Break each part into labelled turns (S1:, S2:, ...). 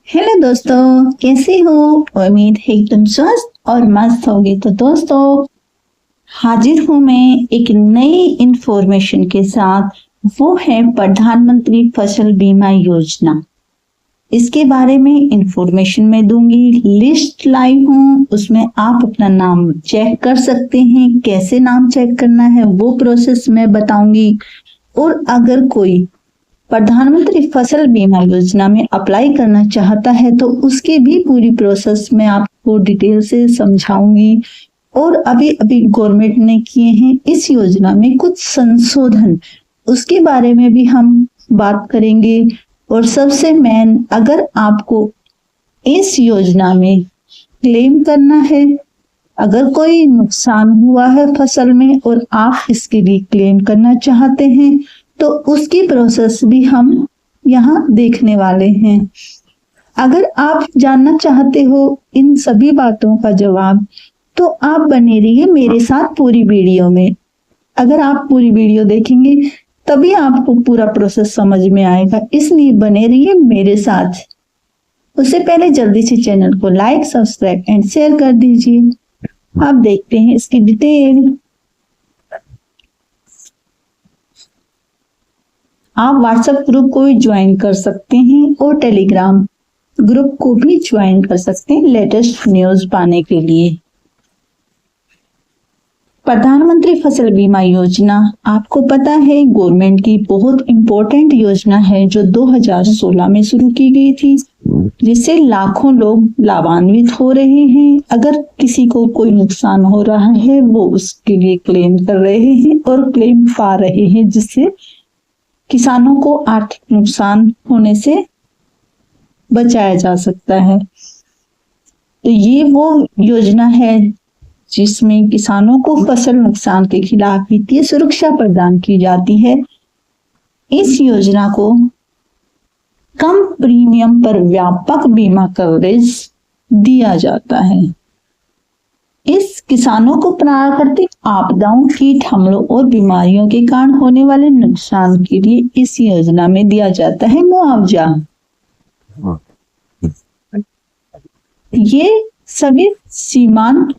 S1: Hello दोस्तों, कैसे हो? उम्मीद है एकदम स्वस्थ और मस्त होगे। तो दोस्तों, हाजिर हूँ मैं एक नई इंफॉर्मेशन के साथ। वो है प्रधानमंत्री फसल बीमा योजना। इसके बारे में इंफॉर्मेशन मैं दूंगी, लिस्ट लाई हूँ, उसमें आप अपना नाम चेक कर सकते हैं। कैसे नाम चेक करना है वो प्रोसेस मैं बताऊंगी। और अगर कोई प्रधानमंत्री फसल बीमा योजना में अप्लाई करना चाहता है तो उसकी भी पूरी प्रोसेस मैं आपको डिटेल से समझाऊंगी। और अभी अभी गवर्नमेंट ने किए हैं इस योजना में कुछ संशोधन, उसके बारे में भी हम बात करेंगे। और सबसे मेन, अगर आपको इस योजना में क्लेम करना है, अगर कोई नुकसान हुआ है फसल में और आप इसके लिए क्लेम करना चाहते हैं तो उसकी प्रोसेस भी हम यहाँ देखने वाले हैं। अगर आप जानना चाहते हो इन सभी बातों का जवाब तो आप बने रहिए मेरे साथ पूरी वीडियो में। अगर आप पूरी वीडियो देखेंगे तभी आपको पूरा प्रोसेस समझ में आएगा, इसलिए बने रहिए मेरे साथ। उससे पहले जल्दी से चैनल को लाइक, सब्सक्राइब एंड शेयर कर दीजिए। आप देखते हैं इसकी डिटेल। आप व्हाट्सएप ग्रुप को भी ज्वाइन कर सकते हैं और टेलीग्राम ग्रुप को भी ज्वाइन कर सकते हैं लेटेस्ट न्यूज पाने के लिए। प्रधानमंत्री फसल बीमा योजना आपको पता है गवर्नमेंट की बहुत इंपॉर्टेंट योजना है जो 2016 में शुरू की गई थी, जिससे लाखों लोग लाभान्वित हो रहे हैं। अगर किसी को कोई नुकसान हो रहा है वो उसके लिए क्लेम कर रहे हैं और क्लेम पा रहे हैं, जिससे किसानों को आर्थिक नुकसान होने से बचाया जा सकता है। तो ये वो योजना है जिसमें किसानों को फसल नुकसान के खिलाफ वित्तीय सुरक्षा प्रदान की जाती है। इस योजना को कम प्रीमियम पर व्यापक बीमा कवरेज दिया जाता है। इस किसानों को प्राकृतिक आपदाओं, कीट हमलों और बीमारियों के कारण होने वाले नुकसान के लिए इस योजना में दिया जाता है मुआवजा। ये सभी सीमांत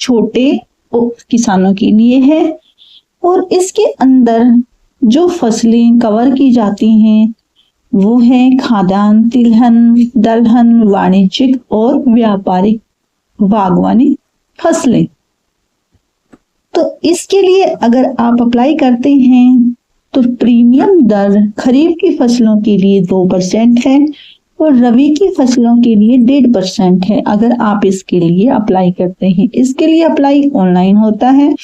S1: छोटे किसानों के लिए है और इसके अंदर जो फसलें कवर की जाती हैं वो है खाद्यान्न, तिलहन, दलहन, वाणिज्यिक और व्यापारिक बागवानी फसलें। तो इसके लिए अगर आप अप्लाई करते हैं तो प्रीमियम दर खरीफ की फसलों के लिए 2% है और रबी की फसलों के लिए 1.5% है। अगर आप इसके लिए अप्लाई करते हैं, इसके लिए अप्लाई ऑनलाइन होता है।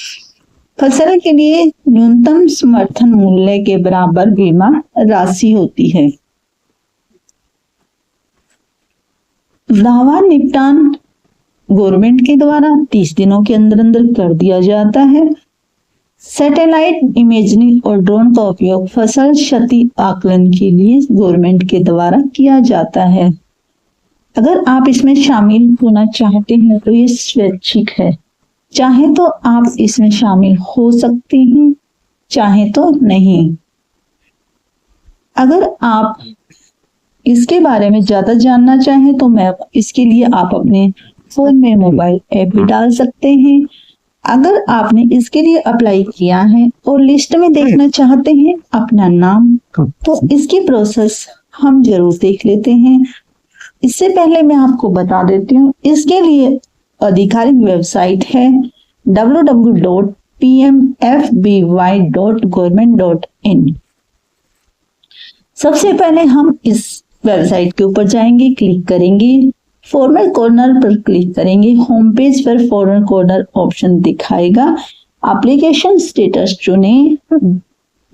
S1: फसल के लिए न्यूनतम समर्थन मूल्य के बराबर बीमा राशि होती है। दावा निपटान गवर्नमेंट के द्वारा 30 दिनों के अंदर अंदर कर दिया जाता है। सैटेलाइट इमेजिंग और ड्रोन का उपयोग फसल क्षति आकलन के लिए गवर्नमेंट के द्वारा किया जाता है। अगर आप इसमें शामिल होना चाहते हैं तो ये स्वैच्छिक है, चाहे तो आप इसमें शामिल हो सकते हैं, चाहे तो नहीं। अगर आप इसके बारे में ज्यादा जानना चाहें तो मैं इसके लिए आप अपने फोन में मोबाइल ऐप भी डाल सकते हैं। अगर आपने इसके लिए अप्लाई किया है और लिस्ट में देखना चाहते हैं अपना नाम, तो इसकी प्रोसेस हम जरूर देख लेते हैं। इससे पहले मैं आपको बता देती हूँ, इसके लिए आधिकारिक वेबसाइट है www.pmfby.government.in। सबसे पहले हम इस वेबसाइट के ऊपर जाएंगे, क्लिक करेंगे, फॉर्मल कॉर्नर पर क्लिक करेंगे। होम पेज पर फॉर्मल कॉर्नर ऑप्शन दिखाएगा। एप्लीकेशन स्टेटस चुनें,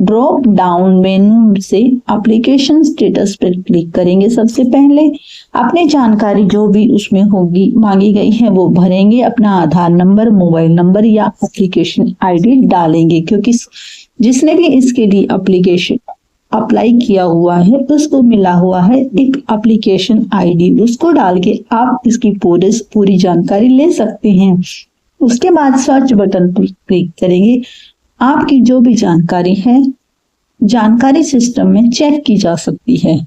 S1: ड्रॉप डाउन मेनू से एप्लीकेशन स्टेटस पर क्लिक करेंगे। सबसे पहले अपनी जानकारी जो भी उसमें होगी मांगी गई है वो भरेंगे। अपना आधार नंबर, मोबाइल नंबर या एप्लीकेशन आईडी डालेंगे, क्योंकि जिसने भी इसके लिए एप्लीकेशन अप्लाई किया हुआ है उसको मिला हुआ है एक एप्लीकेशन आईडी, उसको डाल के आप इसकी पूरी जानकारी ले सकते हैं। उसके बाद सर्च बटन पर क्लिक करेंगे। आपकी जो भी जानकारी है, जानकारी सिस्टम में चेक की जा सकती है।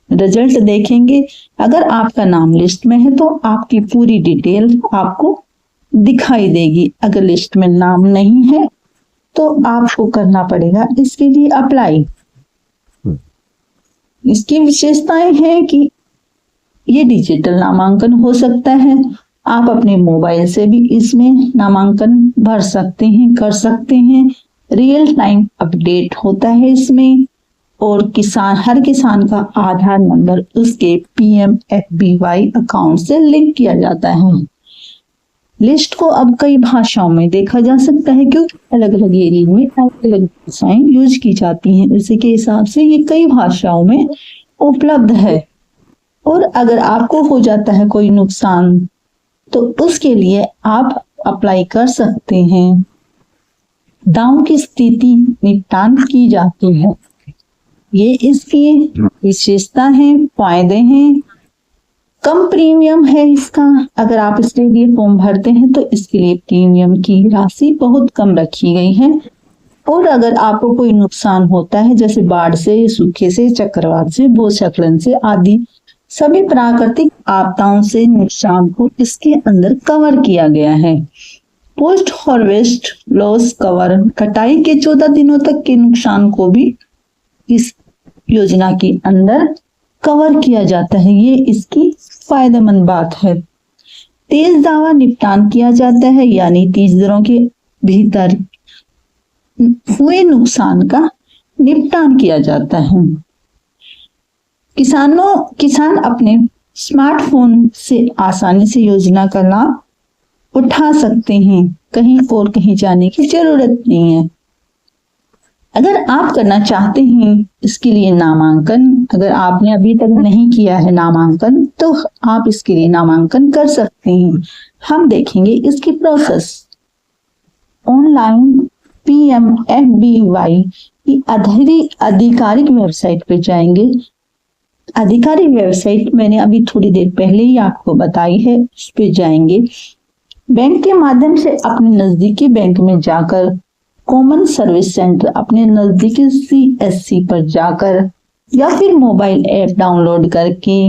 S1: रिजल्ट देखेंगे। अगर आपका नाम लिस्ट में है तो आपकी पूरी डिटेल आपको दिखाई देगी। अगर लिस्ट में नाम नहीं है तो आपको करना पड़ेगा इसके लिए अप्लाई। इसकी विशेषताएं हैं कि ये डिजिटल नामांकन हो सकता है। आप अपने मोबाइल से भी इसमें नामांकन भर सकते हैं, कर सकते हैं। रियल टाइम अपडेट होता है इसमें, और हर किसान का आधार नंबर उसके PMFBY अकाउंट से लिंक किया जाता है। लिस्ट को अब कई भाषाओं में देखा जा सकता है, क्योंकि अलग अलग एरिया में अलग अलग भाषाएं यूज की जाती हैं। उसी के हिसाब से ये कई भाषाओं में उपलब्ध है। और अगर आपको हो जाता है कोई नुकसान तो उसके लिए आप अप्लाई कर सकते हैं। दांव की स्थिति निपटान की जाती है। ये इसकी विशेषता है, फायदे हैं। कम प्रीमियम है इसका। अगर आप इसके लिए फॉर्म भरते हैं तो इसके लिए प्रीमियम की राशि बहुत कम रखी गई है। और अगर आपको कोई नुकसान होता है, जैसे बाढ़ से, सूखे से, चक्रवात से, भूस्खलन से आदि सभी प्राकृतिक आपदाओं से नुकसान को इसके अंदर कवर किया गया है। पोस्ट हार्वेस्ट लॉस कवर, कटाई के 14 दिनों तक के नुकसान को भी इस योजना के अंदर कवर किया जाता है। ये इसकी फायदेमंद बात है। तेज दावा निपटान किया जाता है, यानी 30 दिनों के भीतर हुए नुकसान का निपटान किया जाता है। किसान अपने स्मार्टफोन से आसानी से योजना का लाभ उठा सकते हैं। कहीं जाने की जरूरत नहीं है। अगर आप करना चाहते हैं इसके लिए नामांकन, अगर आपने अभी तक नहीं किया है नामांकन, तो आप इसके लिए नामांकन कर सकते हैं। हम देखेंगे इसकी प्रोसेस। ऑनलाइन PMFBY की आधिकारिक वेबसाइट पे जाएंगे। आधिकारिक वेबसाइट मैंने अभी थोड़ी देर पहले ही आपको बताई है, उस पे जाएंगे। बैंक के माध्यम से अपने नजदीकी बैंक में जाकर, कॉमन सर्विस सेंटर अपने नजदीकी CSC पर जाकर, या फिर मोबाइल ऐप डाउनलोड करके,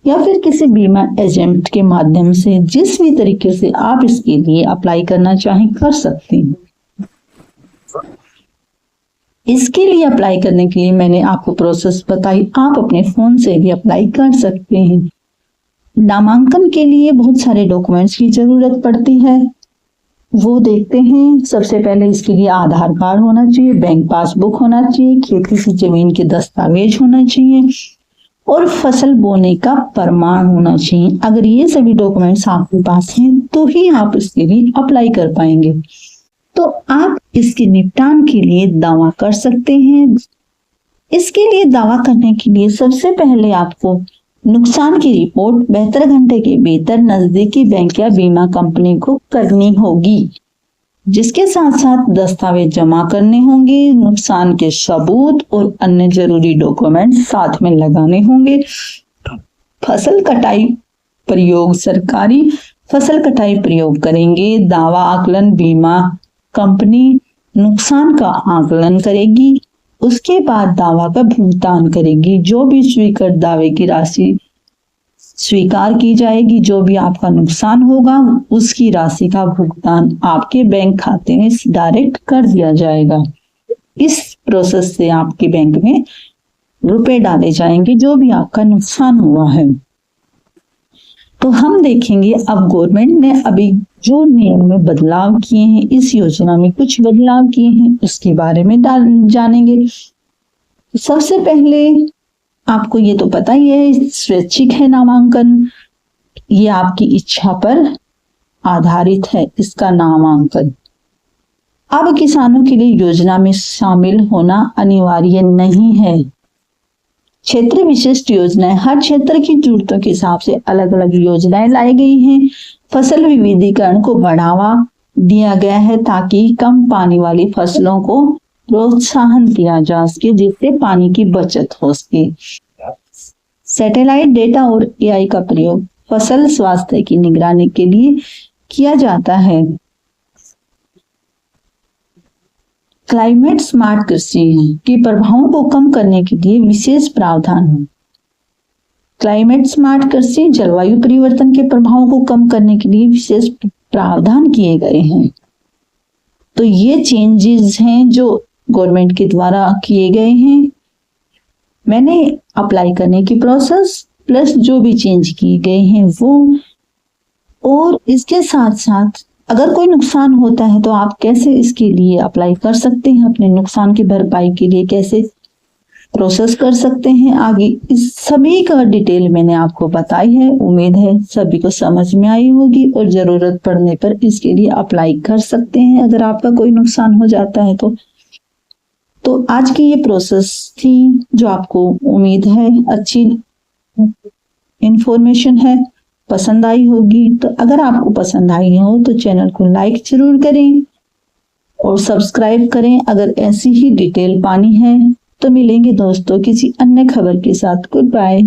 S1: या फिर किसी बीमा एजेंट के माध्यम से, जिस भी तरीके से आप इसके लिए अप्लाई करना चाहें कर सकते हैं। इसके लिए अप्लाई करने के लिए मैंने आपको प्रोसेस बताई। आप अपने फोन से भी अप्लाई कर सकते हैं। नामांकन के लिए बहुत सारे डॉक्यूमेंट्स की जरूरत पड़ती है, वो देखते हैं। सबसे पहले इसके लिए आधार कार्ड होना चाहिए, बैंक पासबुक होना चाहिए, खेती की जमीन के दस्तावेज होना चाहिए, और फसल बोने का प्रमाण होना चाहिए। अगर ये सभी डॉक्यूमेंट्स आपके पास हैं तो ही आप इसके लिए अप्लाई कर पाएंगे। तो आप इसके निपटान के लिए दावा कर सकते हैं। इसके लिए दावा करने के लिए सबसे पहले आपको नुकसान की रिपोर्ट 72 घंटे के भीतर नजदीकी बैंक या बीमा कंपनी को करनी होगी, जिसके साथ साथ दस्तावेज जमा करने होंगे, नुकसान के सबूत और अन्य जरूरी डॉक्यूमेंट साथ में लगाने होंगे। फसल कटाई प्रयोग, सरकारी फसल कटाई प्रयोग करेंगे। दावा आकलन, बीमा कंपनी नुकसान का आकलन करेगी, उसके बाद दावा का भुगतान करेगी। जो भी स्वीकृत दावे की राशि स्वीकार की जाएगी, जो भी आपका नुकसान होगा उसकी राशि का भुगतान आपके बैंक खाते में डायरेक्ट कर दिया जाएगा। इस प्रोसेस से आपके बैंक में रुपए डाले जाएंगे जो भी आपका नुकसान हुआ है। तो हम देखेंगे अब गवर्नमेंट ने अभी जो नियम में बदलाव किए हैं, इस योजना में कुछ बदलाव किए हैं, उसके बारे में जानेंगे। सबसे पहले आपको ये तो पता ही है, स्वैच्छिक है नामांकन। ये आपकी इच्छा पर आधारित है इसका नामांकन। अब किसानों के लिए योजना में शामिल होना अनिवार्य नहीं है। क्षेत्र विशिष्ट योजनाएं, हर क्षेत्र की जरूरतों के हिसाब से अलग अलग योजनाएं लाई गई हैं। फसल विविधीकरण को बढ़ावा दिया गया है ताकि कम पानी वाली फसलों को प्रोत्साहन दिया जा सके, जिससे पानी की बचत हो सके। सैटेलाइट डेटा और AI का प्रयोग फसल स्वास्थ्य की निगरानी के लिए किया जाता है। क्लाइमेट स्मार्ट कृषि के प्रभावों को कम करने के लिए विशेष प्रावधान है। क्लाइमेट स्मार्ट कृषि जलवायु परिवर्तन के प्रभावों को कम करने के लिए विशेष प्रावधान किए गए हैं। तो ये चेंजेस हैं जो गवर्नमेंट के द्वारा किए गए हैं। मैंने अप्लाई करने की प्रोसेस प्लस जो भी चेंज किए गए हैं वो, और इसके साथ साथ अगर कोई नुकसान होता है तो आप कैसे इसके लिए अप्लाई कर सकते हैं, अपने नुकसान की भरपाई के लिए कैसे प्रोसेस कर सकते हैं आगे, इस सभी का डिटेल मैंने आपको बताई है। उम्मीद है सभी को समझ में आई होगी और जरूरत पड़ने पर इसके लिए अप्लाई कर सकते हैं अगर आपका कोई नुकसान हो जाता है तो आज की ये प्रोसेस थी जो आपको उम्मीद है अच्छी इंफॉर्मेशन है, पसंद आई होगी। तो अगर आपको पसंद आई हो तो चैनल को लाइक जरूर करें और सब्सक्राइब करें अगर ऐसी ही डिटेल पानी है। तो मिलेंगे दोस्तों किसी अन्य खबर के साथ। Good bye.